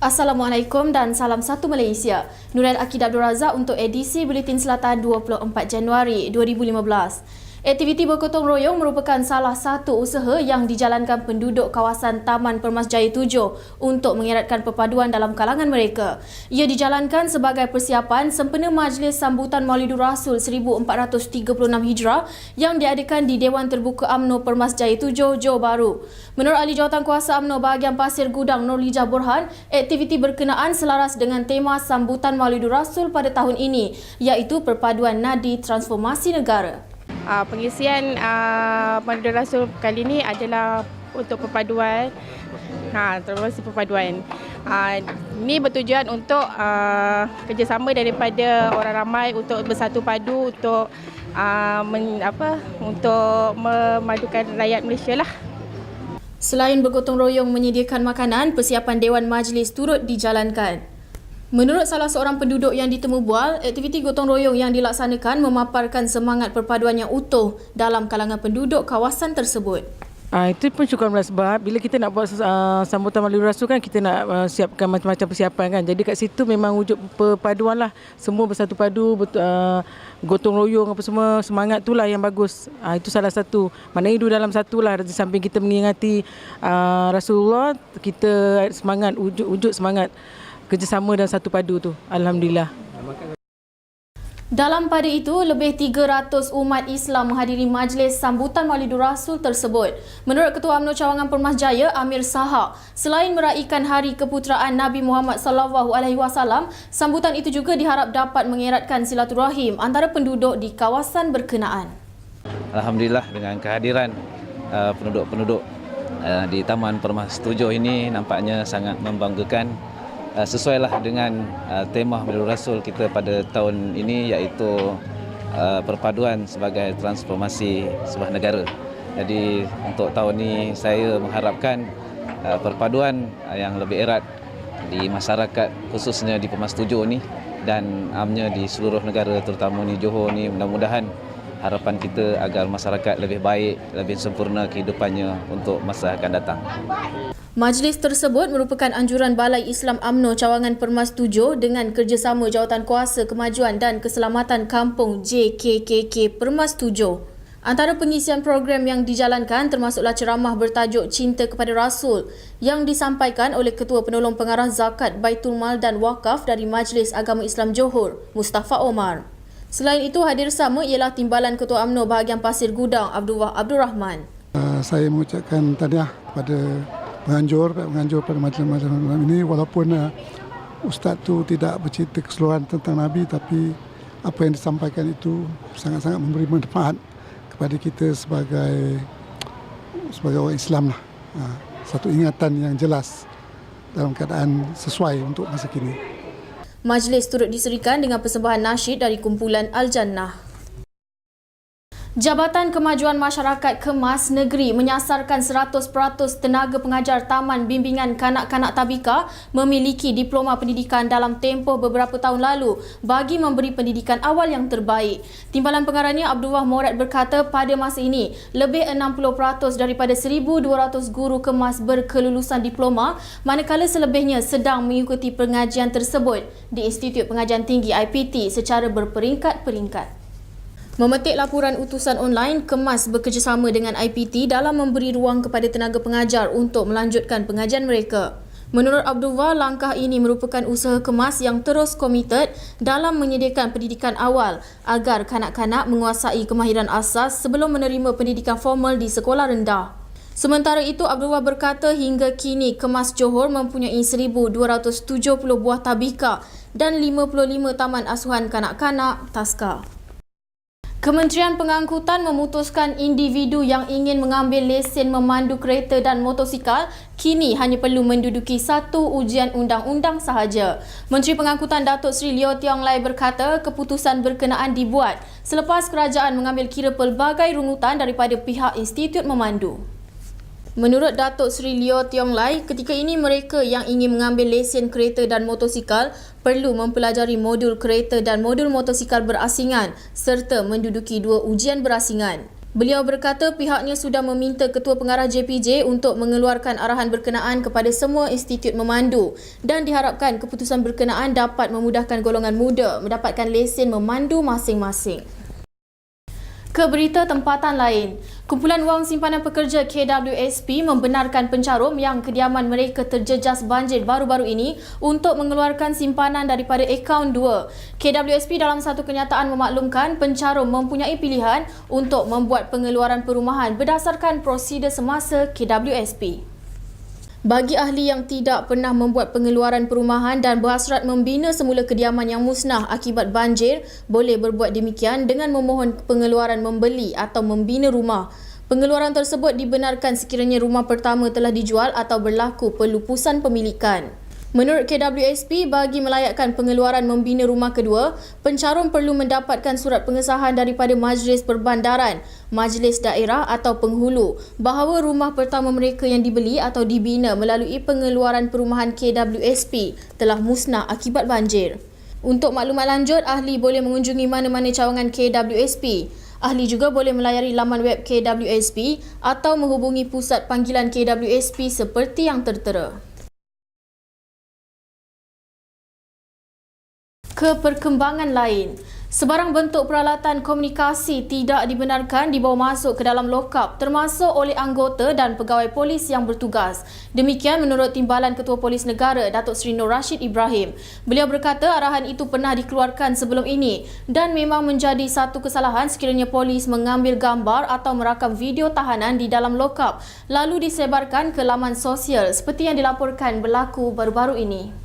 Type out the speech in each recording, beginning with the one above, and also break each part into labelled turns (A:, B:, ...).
A: Assalamualaikum dan salam satu Malaysia. Nurain Akid Abdul Razak untuk edisi Buletin Selatan 24 Januari 2015. Aktiviti bergotong royong merupakan salah satu usaha yang dijalankan penduduk kawasan Taman Permas Jaya 7 untuk mengeratkan perpaduan dalam kalangan mereka. Ia dijalankan sebagai persiapan sempena Majlis Sambutan Maulidur Rasul 1436 Hijrah yang diadakan di Dewan Terbuka UMNO Permas Jaya 7, Johor Bahru. Menurut Ahli Jawatankuasa UMNO bahagian Pasir Gudang Nurlijah Borhan, aktiviti berkenaan selaras dengan tema Sambutan Maulidur Rasul pada tahun ini, iaitu perpaduan nadi transformasi negara.
B: Pengisian Maulidur Rasul kali ini adalah untuk perpaduan, transformasi perpaduan. Ini bertujuan untuk kerjasama daripada orang ramai untuk bersatu padu untuk untuk memadukan rakyat Malaysia lah.
A: Selain bergotong royong menyediakan makanan, persiapan Dewan Majlis turut dijalankan. Menurut salah seorang penduduk yang ditemu bual, aktiviti gotong royong yang dilaksanakan memaparkan semangat perpaduan yang utuh dalam kalangan penduduk kawasan tersebut.
C: Itu pun syukur sebab bila kita nak buat sambutan Maulidur Rasul kan, kita nak siapkan macam-macam persiapan kan. Jadi kat situ memang wujud perpaduan lah. Semua bersatu padu, gotong royong apa semua, semangat tu lah yang bagus. Itu salah satu. Maknanya hidup dalam satu lah. Di samping kita mengingati Rasulullah, kita semangat, wujud semangat kerjasama dan satu padu tu. Alhamdulillah.
A: Dalam pada itu, lebih 300 umat Islam menghadiri majlis sambutan Maulidur Rasul tersebut. Menurut Ketua UMNO Cawangan Permas Jaya, Amir Sahak, selain meraihkan Hari Keputeraan Nabi Muhammad SAW, sambutan itu juga diharap dapat mengeratkan silaturahim antara penduduk di kawasan berkenaan.
D: Alhamdulillah, dengan kehadiran penduduk-penduduk di Taman Permas 7 ini nampaknya sangat membanggakan. Sesuailah dengan tema Maulidur Rasul kita pada tahun ini, iaitu perpaduan sebagai transformasi sebuah negara. Jadi untuk tahun ini saya mengharapkan perpaduan yang lebih erat di masyarakat, khususnya di Permas 7 ini dan amnya di seluruh negara, terutama di Johor ni. Mudah-mudahan harapan kita agar masyarakat lebih baik, lebih sempurna kehidupannya untuk masa akan datang.
A: Majlis tersebut merupakan anjuran Balai Islam UMNO Cawangan Permas 7 dengan kerjasama Jawatankuasa Kemajuan dan Keselamatan Kampung JKKK Permas 7. Antara pengisian program yang dijalankan termasuklah ceramah bertajuk Cinta kepada Rasul yang disampaikan oleh Ketua Penolong Pengarah Zakat Baitul Mal dan Wakaf dari Majlis Agama Islam Johor, Mustafa Omar. Selain itu, hadir sama ialah Timbalan Ketua UMNO bahagian Pasir Gudang, Abdul Rahman.
E: Saya mengucapkan tahniah kepada penganjur pada majlis-majlis ini, walaupun Ustaz tu tidak bercerita keseluruhan tentang Nabi, tapi apa yang disampaikan itu sangat-sangat memberi manfaat kepada kita sebagai orang Islam lah. Satu ingatan yang jelas dalam keadaan sesuai untuk masa kini.
A: Majlis turut diserikan dengan persembahan nasyid dari kumpulan Al-Jannah. Jabatan Kemajuan Masyarakat Kemas Negeri menyasarkan 100% tenaga pengajar Taman Bimbingan Kanak-Kanak Tabika memiliki diploma pendidikan dalam tempoh beberapa tahun lalu bagi memberi pendidikan awal yang terbaik. Timbalan Pengarahnya Abdullah Morad berkata pada masa ini, lebih 60% daripada 1,200 guru kemas berkelulusan diploma, manakala selebihnya sedang mengikuti pengajian tersebut di Institut Pengajian Tinggi IPT secara berperingkat-peringkat. Memetik laporan utusan online, Kemas bekerjasama dengan IPT dalam memberi ruang kepada tenaga pengajar untuk melanjutkan pengajian mereka. Menurut Abdullah, langkah ini merupakan usaha Kemas yang terus komited dalam menyediakan pendidikan awal agar kanak-kanak menguasai kemahiran asas sebelum menerima pendidikan formal di sekolah rendah. Sementara itu, Abdullah berkata hingga kini Kemas Johor mempunyai 1,270 buah tabika dan 55 taman asuhan kanak-kanak taska. Kementerian Pengangkutan memutuskan individu yang ingin mengambil lesen memandu kereta dan motosikal kini hanya perlu menduduki satu ujian undang-undang sahaja. Menteri Pengangkutan Datuk Seri Leo Tiong Lai berkata keputusan berkenaan dibuat selepas kerajaan mengambil kira pelbagai rungutan daripada pihak Institut Memandu. Menurut Datuk Seri Leo Tiong Lai, ketika ini mereka yang ingin mengambil lesen kereta dan motosikal perlu mempelajari modul kereta dan modul motosikal berasingan serta menduduki 2 ujian berasingan. Beliau berkata pihaknya sudah meminta Ketua Pengarah JPJ untuk mengeluarkan arahan berkenaan kepada semua institut memandu dan diharapkan keputusan berkenaan dapat memudahkan golongan muda mendapatkan lesen memandu masing-masing. Ke berita tempatan lain, Kumpulan Wang Simpanan Pekerja KWSP membenarkan pencarum yang kediaman mereka terjejas banjir baru-baru ini untuk mengeluarkan simpanan daripada akaun 2. KWSP dalam satu kenyataan memaklumkan pencarum mempunyai pilihan untuk membuat pengeluaran perumahan berdasarkan prosedur semasa KWSP. Bagi ahli yang tidak pernah membuat pengeluaran perumahan dan berhasrat membina semula kediaman yang musnah akibat banjir, boleh berbuat demikian dengan memohon pengeluaran membeli atau membina rumah. Pengeluaran tersebut dibenarkan sekiranya rumah pertama telah dijual atau berlaku pelupusan pemilikan. Menurut KWSP, bagi melayakkan pengeluaran membina rumah kedua, pencarum perlu mendapatkan surat pengesahan daripada Majlis Perbandaran, Majlis Daerah atau penghulu bahawa rumah pertama mereka yang dibeli atau dibina melalui pengeluaran perumahan KWSP telah musnah akibat banjir. Untuk maklumat lanjut, ahli boleh mengunjungi mana-mana cawangan KWSP. Ahli juga boleh melayari laman web KWSP atau menghubungi pusat panggilan KWSP seperti yang tertera. Ke perkembangan lain, sebarang bentuk peralatan komunikasi tidak dibenarkan dibawa masuk ke dalam lokap termasuk oleh anggota dan pegawai polis yang bertugas. Demikian menurut Timbalan Ketua Polis Negara Datuk Seri Nur Rashid Ibrahim. Beliau berkata arahan itu pernah dikeluarkan sebelum ini dan memang menjadi satu kesalahan sekiranya polis mengambil gambar atau merakam video tahanan di dalam lokap lalu disebarkan ke laman sosial seperti yang dilaporkan berlaku baru-baru ini.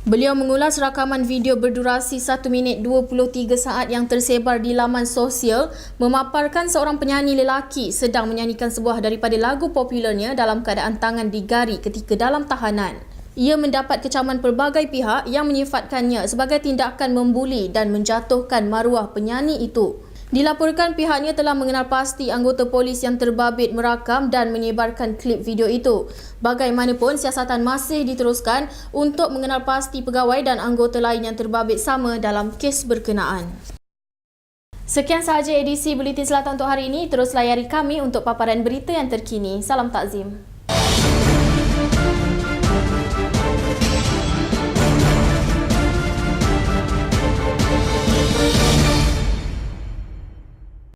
A: Beliau mengulas rakaman video berdurasi 1 minit 23 saat yang tersebar di laman sosial memaparkan seorang penyanyi lelaki sedang menyanyikan sebuah daripada lagu popularnya dalam keadaan tangan digari ketika dalam tahanan. Ia mendapat kecaman pelbagai pihak yang menyifatkannya sebagai tindakan membuli dan menjatuhkan maruah penyanyi itu. Dilaporkan pihaknya telah mengenal pasti anggota polis yang terbabit merakam dan menyebarkan klip video itu. Bagaimanapun, siasatan masih diteruskan untuk mengenal pasti pegawai dan anggota lain yang terbabit sama dalam kes berkenaan. Sekian sahaja edisi Buletin Selatan untuk hari ini. Terus layari kami untuk paparan berita yang terkini. Salam takzim.